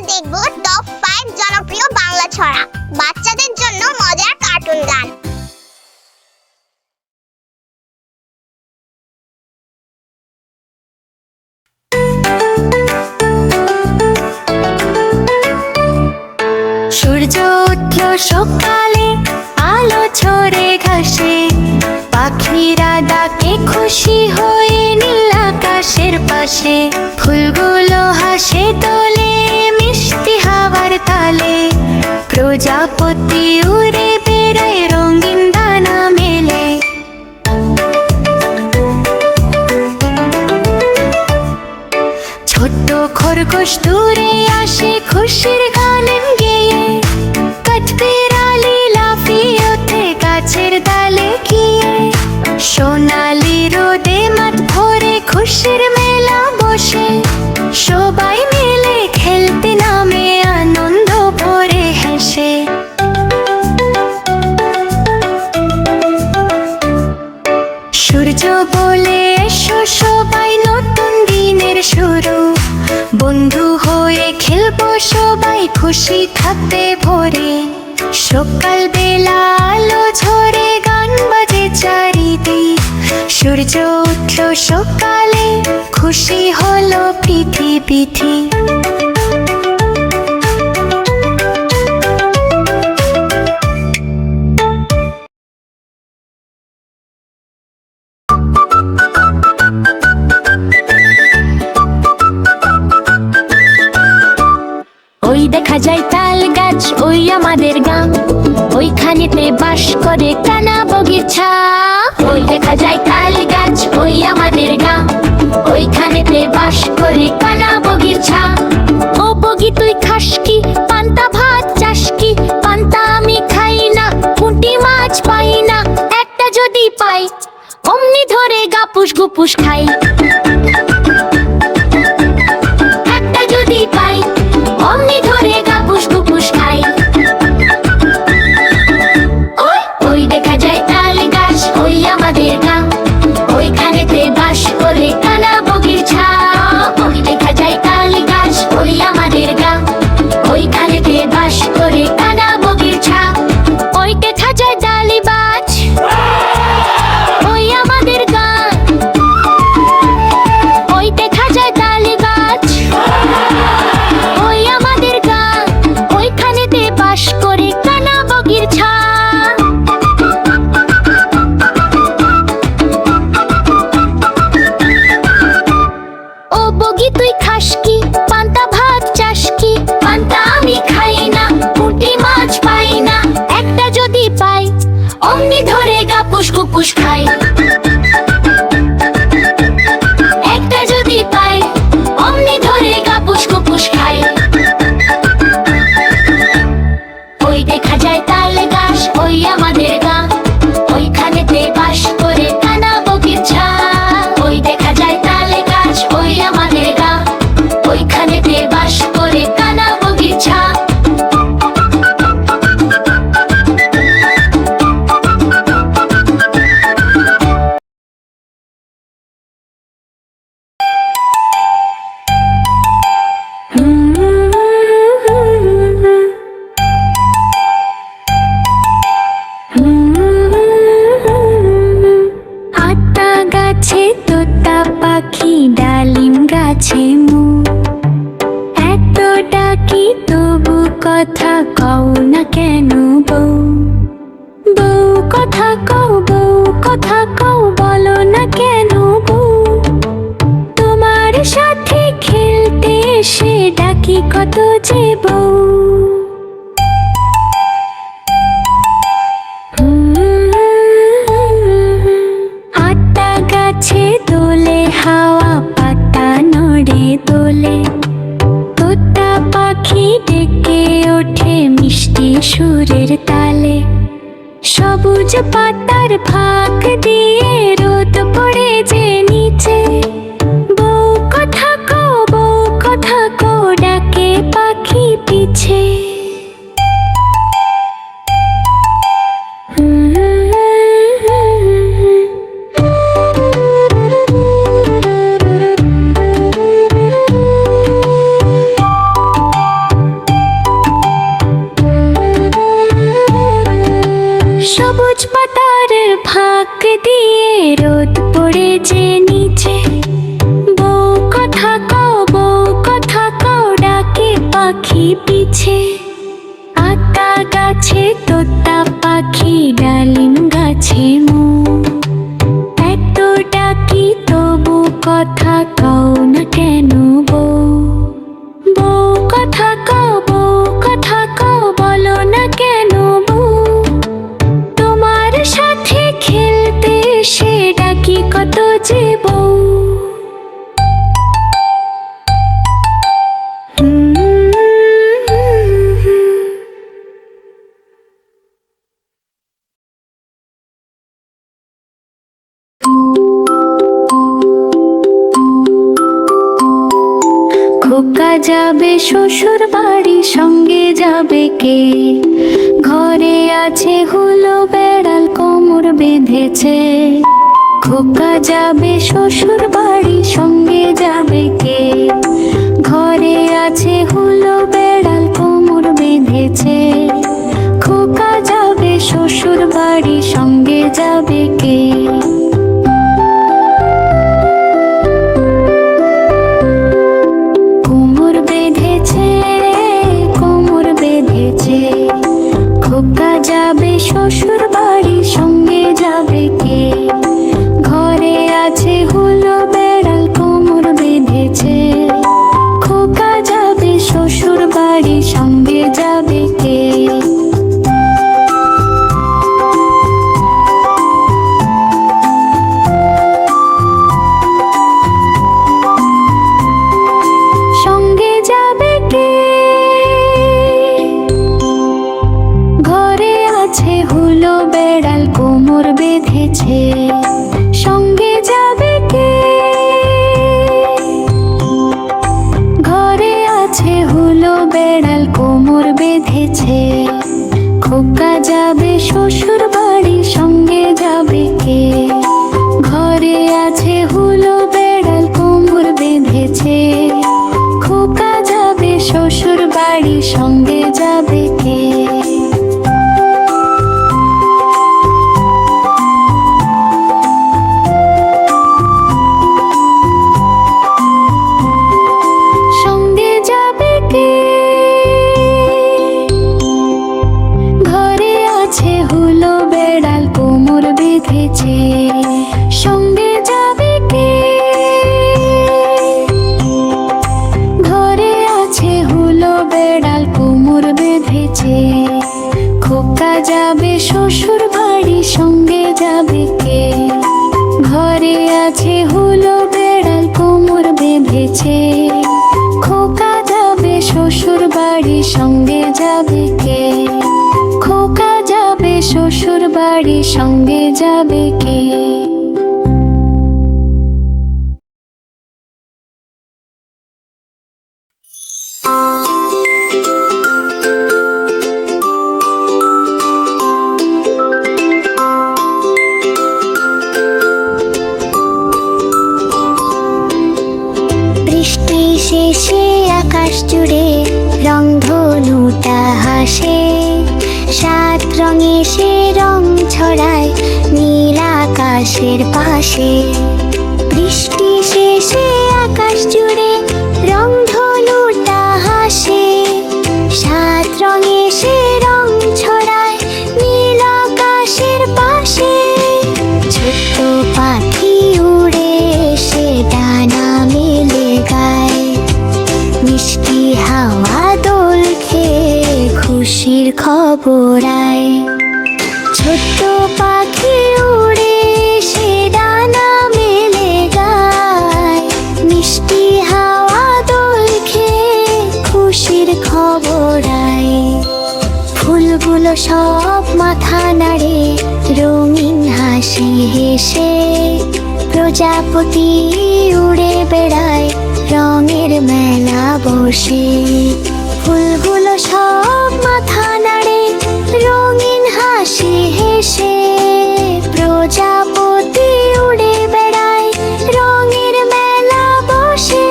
দেখব টপ 5 জনপ্রিয় বাংলা ছড়া, বাচ্চাদের জন্য মজার কার্টুন গান। সূর্য উঠল সকালে, আলো ছড়ে ঘাসে, পাখিরা ডাকে খুশি হয়ে নীল আকাশের পাশে। ফুলগুলো হাসে তোলে মিষ্টি হাওয়ার তালে, প্রজাপতি উড়ে বেড়ায় রঙিন দানা মেলে। ছোট্ট খরগোশ দূরে আসে খুশির গান গেয়ে, কাঠবিড়ালি লাফিয়ে ওঠে গাছের ডালে গিয়ে। সোনালি রোদে মাঠ ভরে খুশির মেলা বসে, সবাই মিলে খেলতে নামে আনন্দ ভরে হেসে। সূর্য বলে এসো সবাই নতুন দিনের শুরু, বন্ধু হয়ে খেলবো সবাই খুশি থাকতে ভরে। সকাল বেলা আলো ঝরে গান বাজে চারিদিক, সূর্য উঠল সকালে খুশি হলো পৃথিবী। ওই দেখা যায় তাল গাছ, ওই আমাদের গ্রাম, ওইখানেতে বাস করে কানা বগিচা। ওই দেখা যায় তাল গাছ, ওই আমাদের গ্রাম, ওইখানেতে বাস করে কানা বগিচা। ও বগি তুই খাস কি, পান্তা ভাত চাস কি? পান্তা আমি খাই না, পুঁটি মাছ পাই না, একটা যদি পাই অমনি ধরে গাপুস গুপুস খাই। একটা যদি পাই অমনি ধরে গাপুস গুপুস খাই। ওই দেখা যায় তাল গাছ, ওই আমাদের গ্রাম, ওইখানেতে বাস করে কানা বগিচা। ওই দেখা যায় তাল গাছ, ওই আমাদের গ্রাম, ওইখানেতে বাস করে কানা বগিচা। ওই দেখা যায় ডালি গাছ, ওই আমাদের গান, ওই দেখা যায় ডালি গাছ, ওই আমাদের গান, ওইখানেতে বাস করে কানা বগিচা। ও বগি তুই খাস কি, পান্তা ভাত চাস কি? পান্তা আমি খাই না, পুঁটি মাছ পাই না, একটা যদি পাই অমনি ধরে গাপুস গুপুস খাই। একটা যদি পাই অমনি ধরে গাপুস গুপুস খাই। ওই দেখা যায় তাল গাছ, ওই আমাদের গান, ওইখানেতে বাস করে কানা বগিচা। ওই দেখা যায় তাল গাছ, ওই আমাদের গান, ওইখানেতে বাস করে কানা বগিচা। আতা গাছে তোতা পাখি, ডালিম গাছে মু, এত ডাকি তবু কথা কও না কেন বউ? বউ কথা কও, বউ কথা কও, বলো না কেন বউ? তোমার সাথে খেলতে এসে ডাকি কত যে বউ। আতা গাছে দোলে হাওয়া, পাতা নড়ে দোলে, তোতা পাখি ডেকে ওঠে মিষ্টি সুরের তালে। সবুজ পাতার ফাঁক দিয়ে রোদ পড়ে যে নিচে, বউ কথা কও, বউ কথা কও, ডাকে পাখি পিছে। যে নিচে। বউ কথা কও, বউ কথা কও, ডাকে পাখি পিছে। আতা গাছে তোতা পাখি, ডালিম গাছে মৌ। এত ডাকি তবু কথা কও না কেন বউ? বউ কথা কও, বউ কথা কও, বলো না কেন বউ? তোমার সাথে খেলতে এসে ডাকি কত যে বউ। খোকা যাবে শ্বশুর বাড়ি, সঙ্গে যাবে কে? ঘরে আছে হুলো বেড়াল, কোমর বেঁধেছে। খোকা যাবে শ্বশুর বাড়ি, সঙ্গে যাবে কে? ঘরে আছে হুলো বেড়াল, কোমর বেঁধেছে। খোকা যাবে শ্বশুর বাড়ি, সঙ্গে যাবে কে? খোকা যাবে শ্বশুর বাড়ি, সঙ্গে যাবে কে? ঘরে আছে হুলো বেড়াল, কোমর বেঁধেছে। খোকা যাবে শ্বশুর বাড়ি, সঙ্গে যাবে কে? সঙ্গে যাবে কে? ঘরে আছে হুলো বেড়াল, কোমর বেঁধেছে। সঙ্গে যাবে কে? ঘরে আছে হুলো বেড়াল, কোমর বেঁধেছে। খোকা যাবে শ্বশুর বাড়ি, সঙ্গে যাবে কে? ঘরে আছে হুলো বেড়াল, কোমর বেঁধেছে। খোকা যাবে শ্বশুর বাড়ি, সঙ্গে যাবে কে? সঙ্গে যাবে কে? ঘরে আছে হুলো বেড়াল, কোমর বেঁধেছে। সঙ্গে যাবে কে? ঘরে আছে হুলো বেড়াল, কোমর বেঁধেছে। খোকা যাবে শ্বশুর বাড়ি, সঙ্গে যাবে কে? ঘরে আছে হুলো বেড়াল, কোমর বেঁধেছে। খোকা যাবে শ্বশুর বাড়ি, সঙ্গে যাবে কে? খোকা যাবে শ্বশুর বাড়ি, সঙ্গে যাবে কে? বৃষ্টি শেষে আকাশ জুড়ে রংধনুটা হাসে। সাত রঙে সে রং ছড়ায় নীল আকাশের পাশে। বৃষ্টি শেষে আকাশ জুড়ে রংধনুটা হাসে। সাত রঙে সে রং ছড়ায় নীল আকাশের পাশে। ছোট্ট পাখি উড়ে এসে ডানা মেলে গায়। মিষ্টি হাওয়া দোল খেয়ে খুশির খবর আয়। ছোট্ট পাখি উড়ে এসে ডানা মেলে গায়। মিষ্টি হাওয়া দোল খেয়ে খুশির খবর আয়। ফুলগুলো সব মাথা নাড়ে রঙিন হাসি হেসে। প্রজাপতি উড়ে বেড়ায় রঙের মেলা বসে। ফুলগুলো সব মাথা নাড়ে রঙিন হাসি হেসে। প্রজাপতি উড়ে বেড়ায় রঙের মেলা বসে।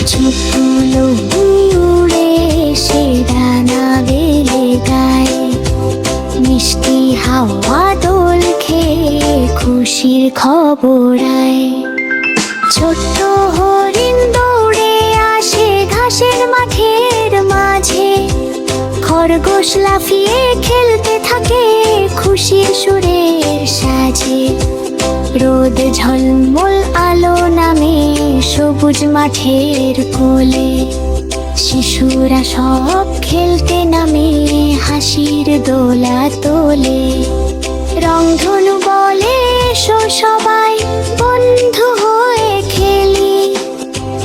ছোট্ট লঘু উড়ে এসে ডানা বেলে গায়। মিষ্টি হাওয়া দোল খেয়ে খুশির খবর আয়। ছোট্ট হরিণ দৌড়ে আসে ঘাসের মাঠের মাঝে, খরগোশ লাফিয়ে খেলতে থাকে খুশির সুরের সাজে। রোদ ঝলমল আলো নামে সবুজ মাঠের কোলে, শিশুরা সব খেলতে নামে হাসির দোলা তোলে। রংধনু বলে এসো সবাই বন্ধু হয়ে খেলি,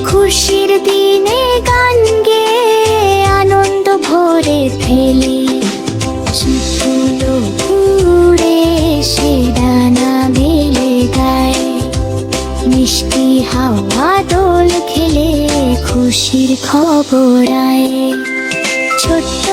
খুশির দিনে গান গেয়ে আনন্দ ভরে ফেলি। শিশুগুলো ঘুরে এসে ডানা মেলে গায়, মিষ্টি হাওয়া দোল খেলে খুশির খবর আয়। ছোট্ট